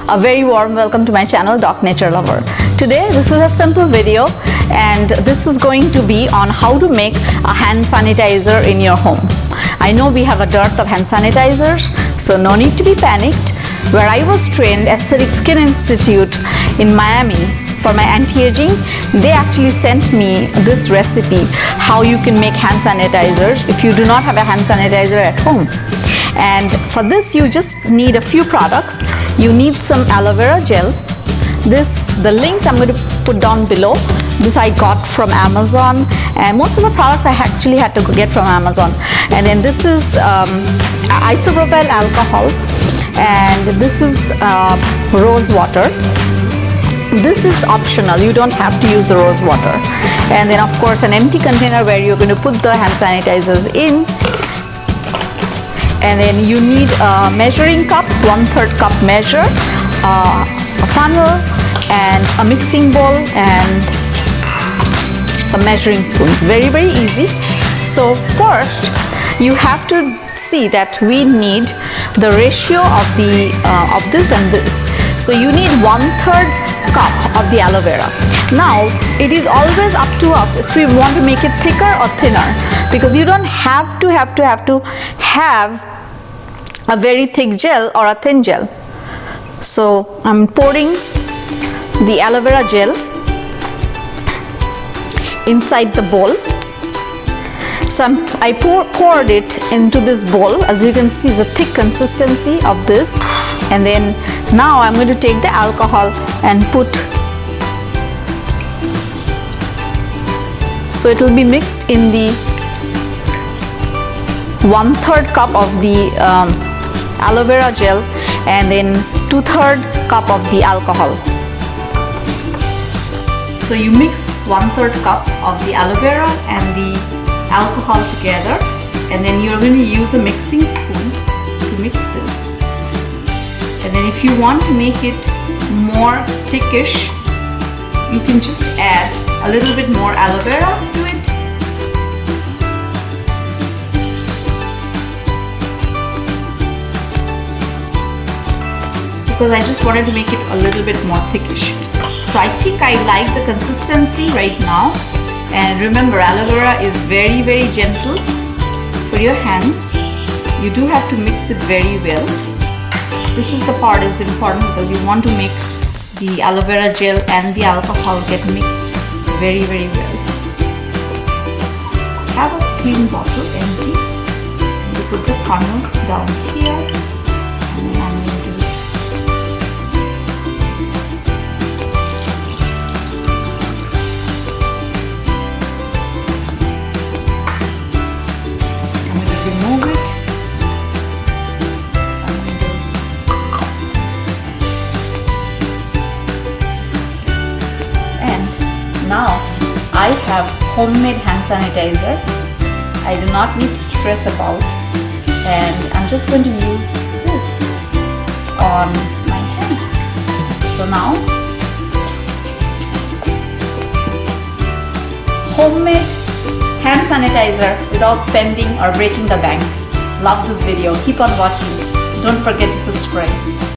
A very warm welcome to my channel, Doc Nature Lover. Today this is a simple video and this is going to be on how to make a hand sanitizer in your home. I know we have a dearth of hand sanitizers, so no need to be panicked. Where I was trained, Aesthetic Skin Institute in Miami, for my anti-aging, they actually sent me this recipe how you can make hand sanitizers if you do not have a hand sanitizer at home. And for this you just need a few products. You need some aloe vera gel. The links I'm going to put down below. This I got from Amazon, and most of the products I actually had to get from Amazon. And then this is isopropyl alcohol, and this is rose water. This is optional, you don't have to use the rose water. And then of course an empty container where you're going to put the hand sanitizers in. And then you need a measuring cup, 1/3 cup measure, a funnel, and a mixing bowl, and some measuring spoons. Very, very easy. So first you have to see that we need the ratio of this and this. So you need 1/3 cup of the aloe vera. Now it is always up to us if we want to make it thicker or thinner, because you don't have to have a very thick gel or a thin gel. So I'm pouring the aloe vera gel inside the bowl. So I poured it into this bowl. As you can see, it's a thick consistency of this. And then now I'm going to take the alcohol and put, so it will be mixed in the 1/3 cup of the aloe vera gel, and then 2/3 cup of the alcohol. So you mix 1/3 cup of the aloe vera and the alcohol together, and then you're going to use a mixing spoon to mix this. And then if you want to make it more thickish, you can just add a little bit more aloe vera to it. Because I just wanted to make it a little bit more thickish. So I think I like the consistency right now. And remember, aloe vera is very, very gentle for your hands. You do have to mix it very well. This is the part is important, because you want to make the aloe vera gel and the alcohol get mixed very, very well. I have a clean bottle, empty. And you put the funnel down here, and then I'm going to remove it. And now I have homemade hand sanitizer. I do not need to stress about, and I'm just going to use this on my hand. So now homemade hand sanitizer without spending or breaking the bank. Love this video. Keep on watching. Don't forget to subscribe.